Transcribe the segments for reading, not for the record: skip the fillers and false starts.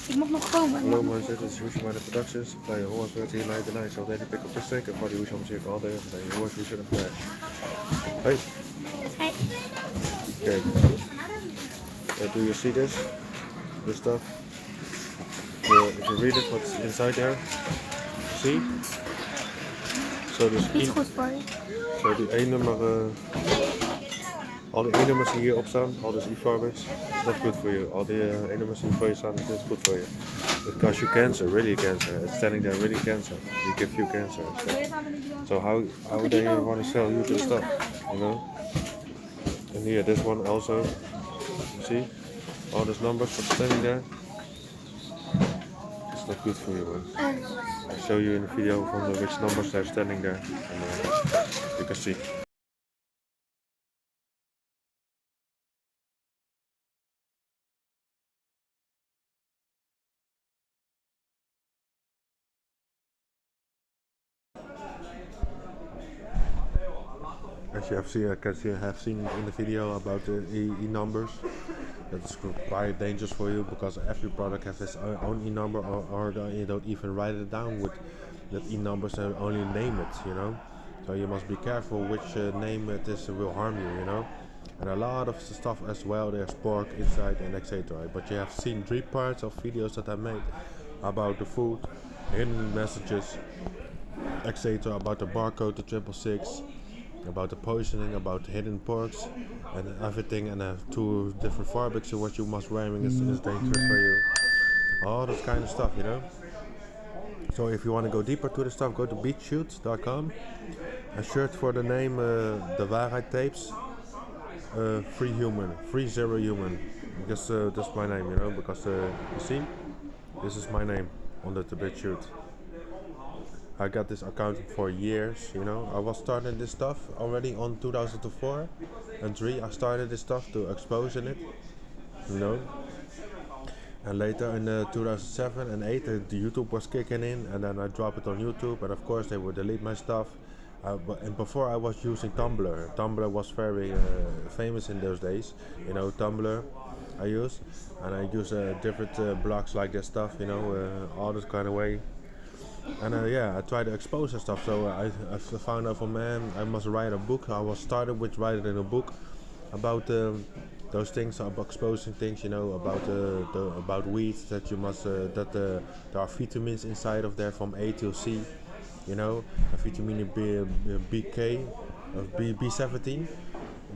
Ik mag nog komen. Hello mensen, dit is YaHUsHa Productions. Bij YaHUaH werd hier leiden naar zo deze pick up the stick. En voor die YaHUsHa muziek al deze. Bij YaHUaH Hey. Hey. Okay. Do you see this? This stuff? If you read it, what's inside there? See? So dus Niet goed voor je. Zo die 1 nummer, al die 1 nummers die hierop staan, al deze e-farmers, is not good for you. Al die 1 nummers die voor je staan, is not good for you. It causes you cancer, really cancer. It's standing there, really cancer. You give you cancer. So how they want to sell you this stuff, you know? And here, this one also, you see? All those numbers that's standing there. It's not good for you, man. I'll show you in the video from which numbers they're standing there. And you can see. As you have seen in the video about the e-numbers, that's quite dangerous for you because every product has its own e-number, or you don't even write it down with that e-numbers and only name it, you know. So you must be careful which name it is will harm you, you know. And a lot of stuff as well, there's pork inside and etc. But you have seen 3 parts of videos that I made about the food, hidden messages, etc. About the barcode, the 666. About the poisoning, about hidden porks and everything, and 2 different fabrics of what you must wearing is dangerous for you. All this kind of stuff, you know. So if you want to go deeper to the stuff, go to beatshoot.com and search for the name the YaHUaH tapes, free human, free zero human. Because that's my name, you know. Because you see, this is my name on the BitChute. I got this account for years, you know. I was starting this stuff already on 2004 and 3. I started this stuff to expose in it, you know. And later in 2007 and 8, the YouTube was kicking in, and then I dropped it on YouTube, and of course they would delete my stuff. And before I was using Tumblr. Tumblr was very famous in those days, you know. Tumblr I use, and I use different blogs like this stuff, you know, all this kind of way. And yeah, I tried to expose and stuff. So I found out from man, I must write a book. I was started with writing a book about those things, about exposing things, you know, about weeds, that you must there are vitamins inside of there from A to C, you know, a vitamin BK, B17.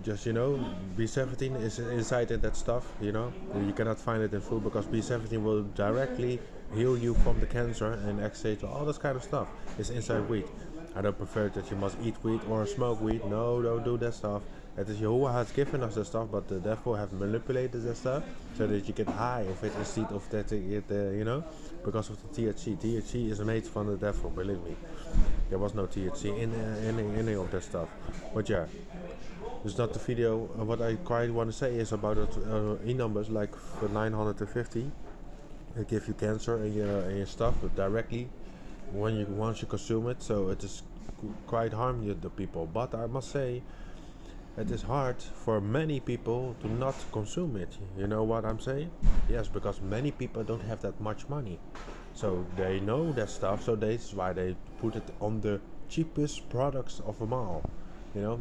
Just, you know, B17 is inside in that stuff, you know. You cannot find it in food because B17 will directly heal you from the cancer and etc. All this kind of stuff is inside wheat. I don't prefer that you must eat wheat or smoke wheat. No, don't do that stuff. It is YaHUaH has given us that stuff, but the devil have manipulated that stuff so that you get high of it instead of that, you know, because of the THC. THC is made from the devil, believe me. There was no THC in any of that stuff. But yeah. It's not the video. What I quite want to say is about e-numbers, like for 950, it gives you cancer in your stuff directly once you consume it. So it is quite harm you the people. But I must say, it is hard for many people to not consume it. You know what I'm saying? Yes, because many people don't have that much money, so they know that stuff. So that's why they put it on the cheapest products of them all. You know.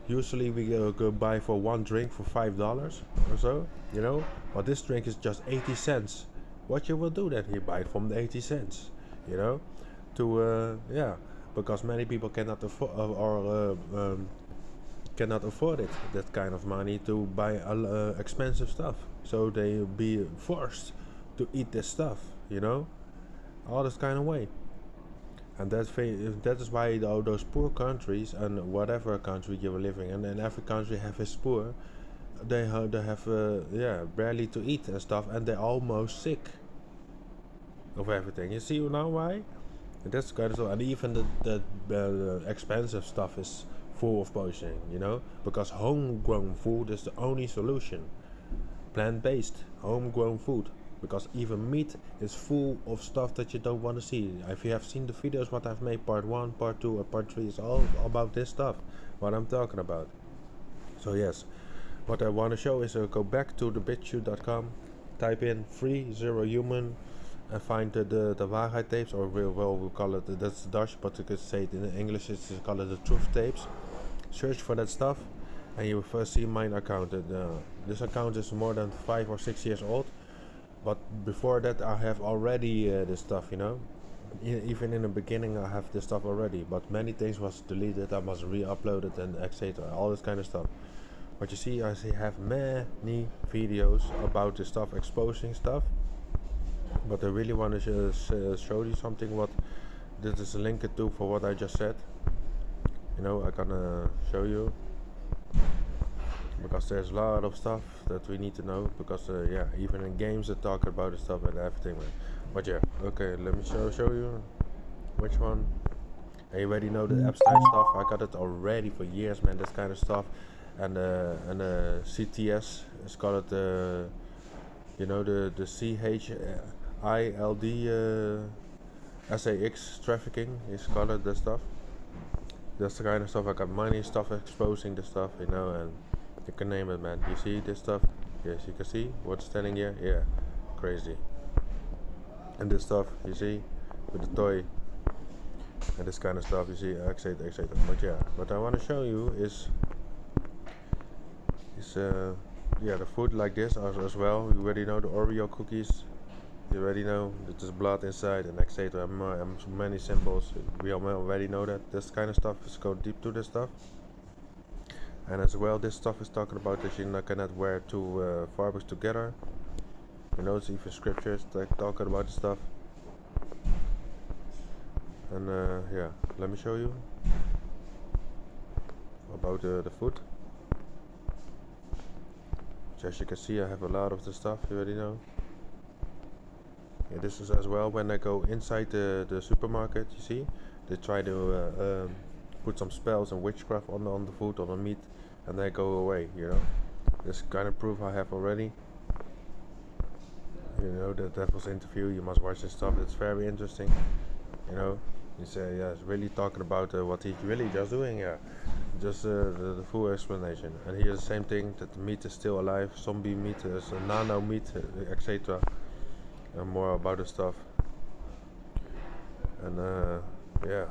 Usually we go buy for 1 drink for $5 or so, you know, but this drink is just 80 cents. What you will do then, you buy it from the 80 cents, you know, to yeah, because many people cannot afford cannot afford it, that kind of money to buy expensive stuff, so they be forced to eat this stuff, you know, all this kind of way. And that is why those poor countries, and whatever country you're living in, and every country have its poor, they have yeah, barely to eat and stuff, and they're almost sick of everything. You see now why? And that's kind of so. And even the expensive stuff is full of poisoning, you know, because homegrown food is the only solution. Plant-based, homegrown food. Because even meat is full of stuff that you don't want to see. If you have seen the videos what I've made, part 1, part 2, and part 3, is all about this stuff, what I'm talking about. So yes, what I want to show is go back to the BitChute.com type in free zero human and find the YaHUsHa tapes, or we'll call it, that's Dutch, but you could say it in English, it's called it the truth tapes. Search for that stuff and you will first see mine account. This account is more than 5 or 6 years old, but before that I have already this stuff, you know. Even in the beginning I have this stuff already, but many things was deleted, I must re-upload it and etc, all this kind of stuff. But you see, I have many videos about this stuff, exposing stuff, but I really want to show you something what this is linked to for what I just said. You know, I gonna show you, because there's a lot of stuff that we need to know, because yeah, even in games they talk about this stuff and everything, man. But yeah, okay, let me show you which one. And you already know the Epstein stuff, I got it already for years, man, this kind of stuff. And CTS is called you know, the CHILD SAX trafficking is called the stuff. That's the kind of stuff. I got money stuff exposing the stuff, you know, and you can name it, man. You see this stuff? Yes, you can see what's standing here. Yeah, crazy. And this stuff, you see, with the toy and this kind of stuff, you see, etc, etc. But yeah, what I want to show you is yeah, the food like this as well. You already know the Oreo cookies. You already know that there's blood inside and etc. And many symbols. We already know that. This kind of stuff is go deep to this stuff. And as well, this stuff is talking about that you cannot wear two fabrics together. You know, it's even scriptures talking about this stuff. And yeah, let me show you about the food. So as you can see, I have a lot of the stuff, you already know. Yeah, this is as well when I go inside the supermarket, you see, they try to put some spells and witchcraft on the food, on the meat, and they go away, you know. This kind of proof I have already. You know, the devil's interview, you must watch this stuff, it's very interesting, you know. You say, yeah, it's really talking about what he's really just doing, yeah. Just the full explanation. And here's the same thing, that the meat is still alive, zombie meat, nano meat, etc. And more about the stuff. And yeah.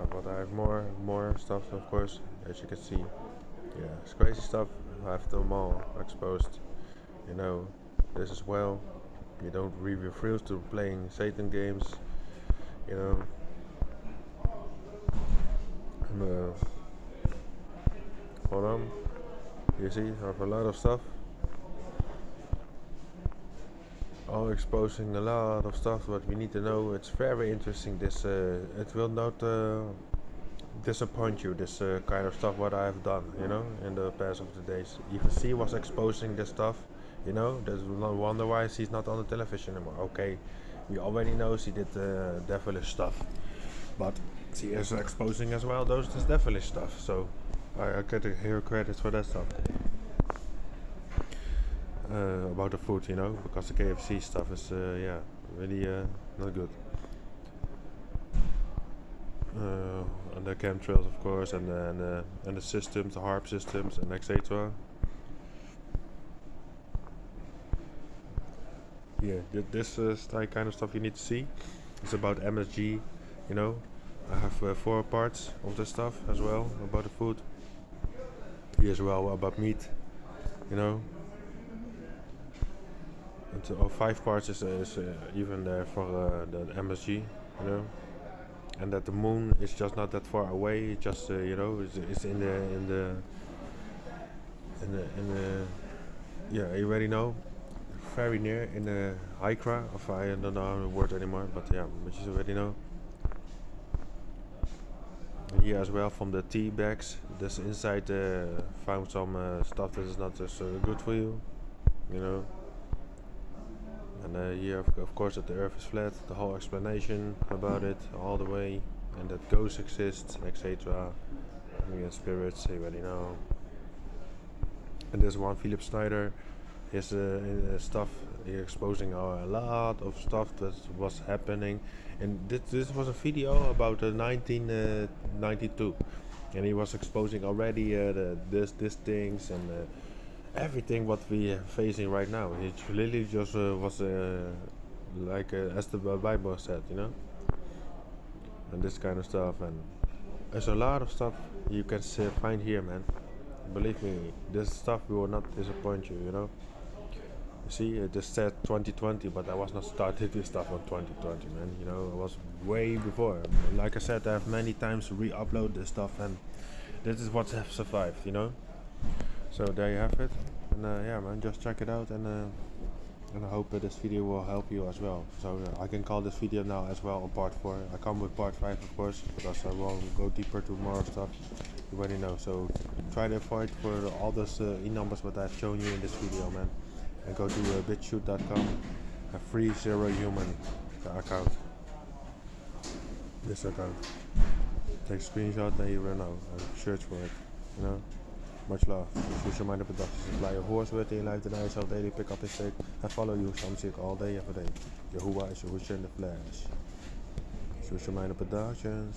But I have more stuff, of course, as you can see. Yeah, it's crazy stuff. I have them all exposed. You know, this as well. You don't refuse to playing Satan games. You know. Hold on. You see, I have a lot of stuff. All exposing a lot of stuff what we need to know. It's very interesting. This it will not disappoint you. This kind of stuff what I have done, you know, in the past of the days. Even she was exposing this stuff, you know. There's no wonder why she's not on the television anymore. Okay, we already know she did devilish stuff, but she is exposing as well this devilish stuff. So I get her credit for that stuff. About the food, you know, because the KFC stuff is yeah, really not good. And the chemtrails, of course, and the systems, the harp systems, and etc. Yeah, this kind of stuff you need to see. It's about MSG, you know. I have 4 parts of the stuff as well about the food. Here as well about meat, you know. And 5 parts is even there for the MSG, you know. And that the moon is just not that far away. It's just you know, it's in the yeah, you already know, very near in the YaHUsHa. I don't know the word anymore, but yeah, but you already know. And here as well from the tea bags. This inside found some stuff that is not as good for you, you know. And here, of course, that the Earth is flat, the whole explanation about it, all the way, and that ghosts exist, etc. And spirits, you already know. And there's one Philip Snyder, his stuff, he exposing a lot of stuff that was happening. And this was a video about 1992, and he was exposing already these things, and everything what we are facing right now. It really just was like as the Bible said, you know, and this kind of stuff. And there's a lot of stuff you can find here, man. Believe me, this stuff will not disappoint you, you know. You see, it just said 2020, but I was not started this stuff on 2020, man. You know, it was way before. Like I said, I have many times re-upload this stuff, and this is what have survived, you know. So there you have it, and yeah, man, just check it out, and I hope this video will help you as well. So I can call this video now as well on part 4. I come with part 5, of course, because I will go deeper to more stuff. You already know. So try to avoid for all those e-numbers what I've shown you in this video, man. And go to bitshoot.com, a free Zero Human account. This account. Take a screenshot and you will know. Search for it, you know. Much love. Use your mind up productions. Supply your horse with in life, deny yourself daily, pick up his stake, and follow you some sick all day, every day. YaHUaH is YaHUsHa in the flesh. Use your mind up productions.